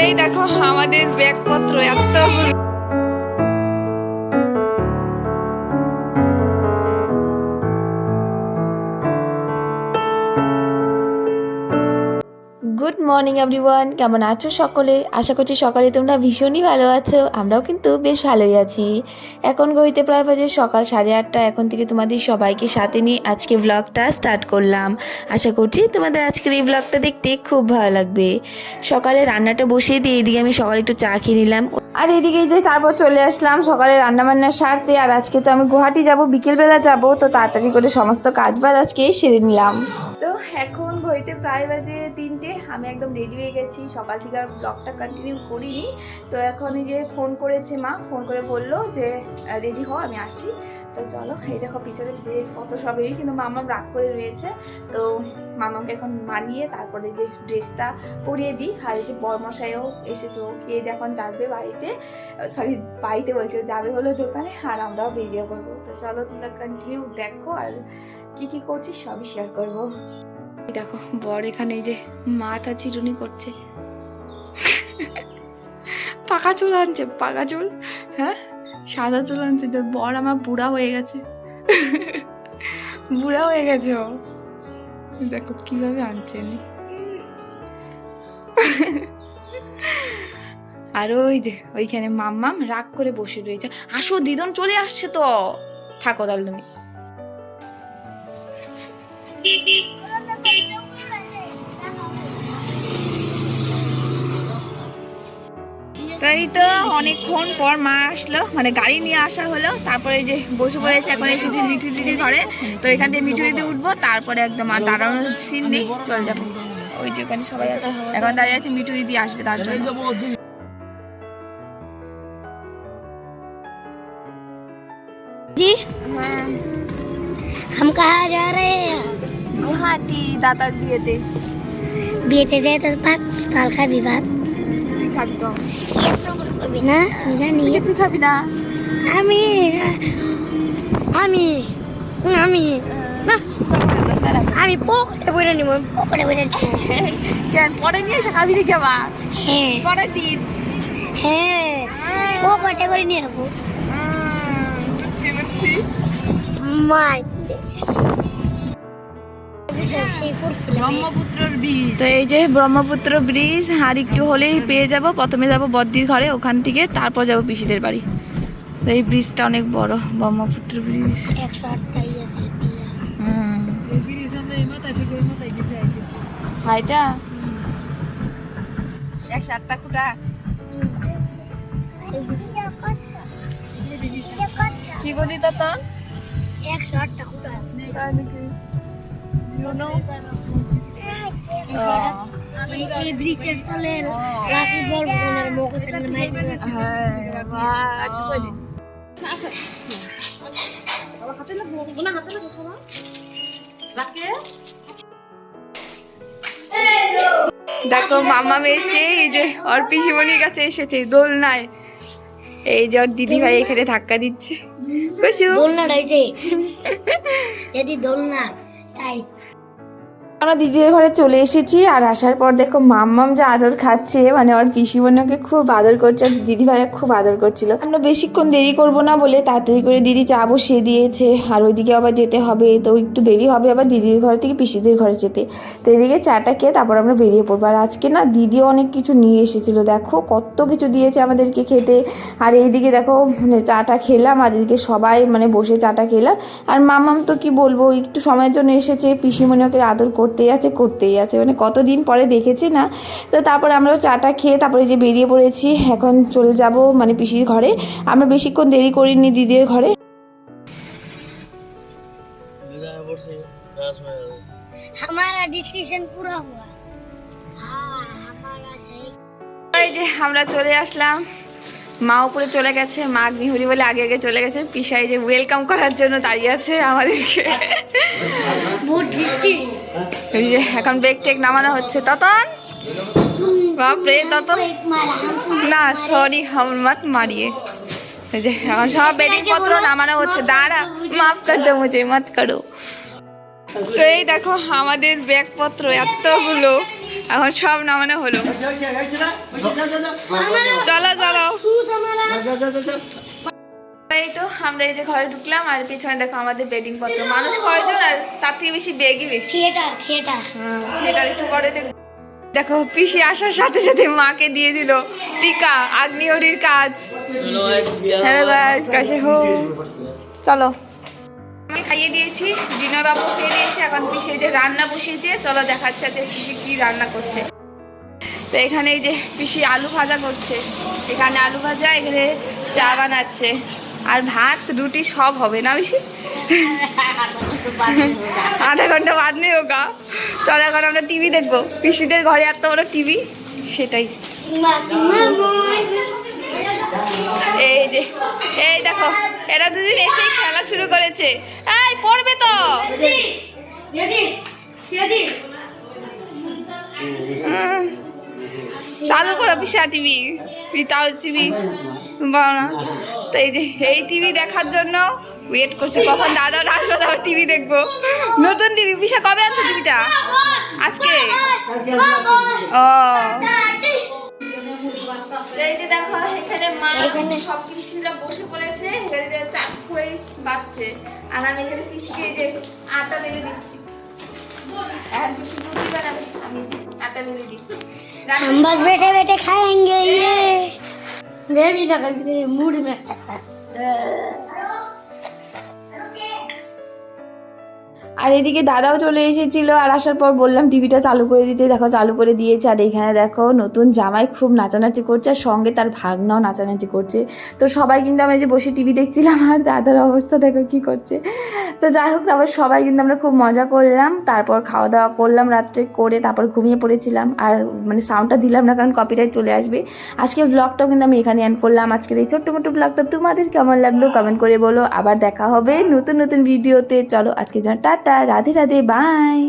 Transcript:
এই দেখো আমাদের ব্যাগপত্র এতগুলো। গুড মর্নিং এভরিওয়ান, কেমন আছো সকলে? আশা করছি সকালে তোমরা ভীষণই ভালো আছো। আমরাও কিন্তু বেশ ভালোই আছি। এখন ঘড়িতে প্রায় বাজে সকাল 8:30। এখন থেকে তোমাদের সবাইকে সাথে নিয়ে আজকে ব্লগটা স্টার্ট করলাম। আশা করছি তোমাদের আজকের এই ব্লগটা দেখতে খুব ভালো লাগবে। সকালে রান্নাটা বসিয়ে দিয়ে এদিকে আমি সকালে একটু চা খেয়ে নিলাম, আর এদিকে যে তারপর চলে আসলাম সকালে রান্নাবান্না সারতে। আর আজকে তো আমি গুয়াহাটি যাব, বিকেলবেলা যাব, তো তাড়াতাড়ি করে সমস্ত কাজবাজ আজকে সেরে নিলাম। তো এখন ঘড়িতে প্রায় বাজে 3টে। আমি একদম রেডি হয়ে গেছি, সকাল থেকে আর ব্লগটা কন্টিনিউ করিনি। তো এখন এই যে ফোন করেছে মা, ফোন করে বললো যে রেডি হও, আমি আসি। তো চলো, এই দেখো পিছনে বেড কত সব রেডি, কিন্তু মামা রাগ করে রয়েছে। তো মামাকে এখন মানিয়ে তারপরে যে ড্রেসটা পরিয়ে দিই। আর এই যে বরমশাইও এসেছে, ও গিয়ে এখন যাবে বাড়িতে, সরি বাড়িতে বলছে, যাবে হলো দোকানে, আর আমরাও বেরিয়ে পড়বো। তো চলো তোমরা কন্টিনিউ দেখো, আর কি কি করছি সবই শেয়ার করবো। দেখো বর এখানে এই যে মাথা চিরুনি করছে, পাকা চুল আনছে, পাকা চুল, হ্যাঁ সাদা চুল আনছে। তো বর আমার বুড়া হয়ে গেছে, বুড়া হয়ে গেছে ও। দেখো কিভাবে আনছেন। আর ওই যে ওইখানে মাম্মাম রাগ করে বসে রয়েছে। আসো দিদন চলে আসছে, তো থাকো তাহলে তুমি। তাই তো অনেকক্ষণ পর মা আসলো, মানে গাড়ি নিয়ে আসা হলো। তারপরে যে বসে পড়েছে, এখন এসেছি মিঠু দিদির ঘরে। তো এখান থেকে মিঠু দিদি উঠবো, তারপরে একদম আর দাঁড়ানোর সিন নেই, চলে যাবো। ওই যে ওখানে সবাই আছে, এখন দাঁড়িয়ে আছে, মিঠু দিদি আসবে তার জন্য। हम कहाँ जा रहे हैं? গুয়াহাটি দাদার বিয়েতে। বিয়েতে যাই তো 5 সাল খাবি ভাত? তুই খাবি তো? খাবি না? আমি জানি। তুই খাবি না? আমি আমি আমি না, আমি পকেটে বইরে নিব, পকেটে বইরে নিব। কেন পরে নিয়ে এসে খাবি নাকি আবার? হ্যাঁ পরের দিন? হ্যাঁ, পকেটে করে নিয়ে যাবো। বুঝছি। মাই তো এই যে ব্রহ্মপুত্র ব্রিজ, আর একটু হলেই পেয়ে যাব। প্রথমে যাব বদ্দির ঘরে, ওখান থেকে তারপর যাব পিসিদের বাড়ি। তো এই ব্রিজটা অনেক বড়, ব্রহ্মপুত্র ব্রিজ। 108 টাই আছে। হাইটা 108টা কুটা কি বলি তো? 108 টা কুটা আছে। এই ব্রিজের তলে রাশি বল ওনার মুখে মাইক আছে। দেখো মামা এসে এই যে ওর পিসিমণির কাছে এসেছে দোলনায়। এই যে ওর দিদি ভাই এখানে ধাক্কা দিচ্ছে। দোলনা রয়েছে, যদি দোলনা তাই। আমরা দিদির ঘরে চলে এসেছি, আর আসার পর দেখো মাম্মাম যে আদর খাচ্ছে, মানে ওর পিসিমণিকে খুব আদর করছে, আর দিদি ভাইয়া খুব আদর করছিল। আমরা বেশিক্ষণ দেরি করব না বলে তাড়াতাড়ি করে দিদি চা বসিয়ে দিয়েছে, আর ওইদিকে আবার যেতে হবে, তো একটু দেরি হবে আবার দিদির ঘর থেকে পিসিদের ঘরে যেতে। তো এদিকে চাটা খেয়ে তারপর আমরা বেরিয়ে পড়বো। আর আজকে না দিদিও অনেক কিছু নিয়ে এসেছিলো, দেখো কত কিছু দিয়েছে আমাদেরকে খেতে। আর এইদিকে দেখো মানে চাটা খেলাম, আর এদিকে সবাই মানে বসে চাটা খেলাম। আর মাম্মাম তো কি বলবো, একটু সময়ের জন্য এসেছে, পিসিমণি ওকে আদর করতেই আছে, মানে কতদিন পরে দেখেছি না। তো তারপরে আমরাও চাটা খেয়ে তারপরে যে বেরিয়ে পড়েছি, এখন চলে যাব মানে পিসির ঘরে। আমরা বেশিক্ষণ দেরি করিনি দিদির ঘরে। हमारा डिसीजन पूरा हुआ। हाँ हमारा सही। এই যে আমরা চলে আসলাম, মা উপরে চলে গেছে, মা গৃহরি বলে আগে আগে চলে গেছে। পিসাই যে ওয়েলকাম করার জন্য দাঁড়িয়ে আছে আমাদেরকে। এই যে এখন বেগ টেক নামানো হচ্ছে। ততন বাপরে, ততন না সরি হাম মত মারিয়ে। এই যে এখন সব বেডিং পত্র নামানো হচ্ছে। দাঁড়া, মাফ কর দো মুঝে, মত করো। তো এই দেখো আমাদের ব্যাগপত্র এতগুলো, এখন সব নামানো হলো। চলো চলো। এই তো আমরা এই যে ঘরে ঢুকলাম, আর পিছনে দেখো আমাদের বেডিং পত্র। মানুষ কয়জন, আর তার থেকে বেশি বেগই বেশি। থিয়েটার একটু পরে দেখো পিসি আসার সাথে সাথে মাকে দিয়ে দিল টিকা, আগ্নেয়গিরির কাজ। হ্যালো গাইস, কাছে হো। চলো, আমি খাইয়ে দিয়েছি, ডিনার বাবু খেয়ে দিয়েছি। এখন পিসি যে রান্না বসিয়েছে, চলো দেখাচ্ছে যে পিসি কি রান্না করছে। তো এখানে এই যে পিসি আলু ভাজা করছে, এখানে আলু ভাজা, এখানে চা বানাচ্ছে, আর ভাত রুটি সব হবে না পিসি? আধা ঘন্টা বাদ নেই ওকা। চলো এখন আমরা টিভি দেখবো, পিসিদের ঘরে এত বড় টিভি, সেটাই। এই যে এই দেখো, এরা দুদিন এসেই খেলা শুরু করেছে। এই পড়বে তো, চালু করো পিসা টিভি, টিভি বলো না। তো এই যে এই টিভি দেখার জন্য ওয়েট করছে, কখন দাদা আসবে তারপর টিভি দেখবো। নতুন টিভি। পিসা কবে আনছো টিভিটা? আজকে? ও এই যে দেখো এখানে মা সব পিসিরা বসে পড়েছে, এখানে চাট করে বাচ্চে, আর আমি এখানে পিসিকে এই যে আটা বেলে দিচ্ছি। এখন পিসি রুটি বানাবে, আমি যে আটা বেলে দিই। हम बस बैठे बैठे खाएंगे ये बेबी ना कभी मूड में। আর এদিকে দাদাও চলে এসেছিল, আর আসার পর বললাম টিভিটা চালু করে দিতে, দেখো চালু করে দিয়েছে। আর এখানে দেখো নতুন জামাই খুব নাচানাচি করছে, আর সঙ্গে তার ভাগনাও নাচানাচি করছে। তো সবাই কিন্তু আমরা যে বসে টিভি দেখছিলাম, আর দাদার অবস্থা দেখো কি করছে। তো যাই হোক, তারপর সবাই কিন্তু আমরা খুব মজা করলাম, তারপর খাওয়া দাওয়া করলাম রাত্রে করে, তারপর ঘুমিয়ে পড়েছিলাম। আর মানে সাউন্ডটা দিলাম না, কারণ কপিরাইট চলে আসবে। আজকে ব্লগটাও কিন্তু আমি এখানে এন্ড করলাম। আজকের এই ছোট্ট মোটো ব্লগটা তোমাদের কেমন লাগলো কমেন্ট করে বলো। আবার দেখা হবে নতুন নতুন ভিডিওতে। চলো আজকে যেন টাটা, রাধে রাধে, বাই।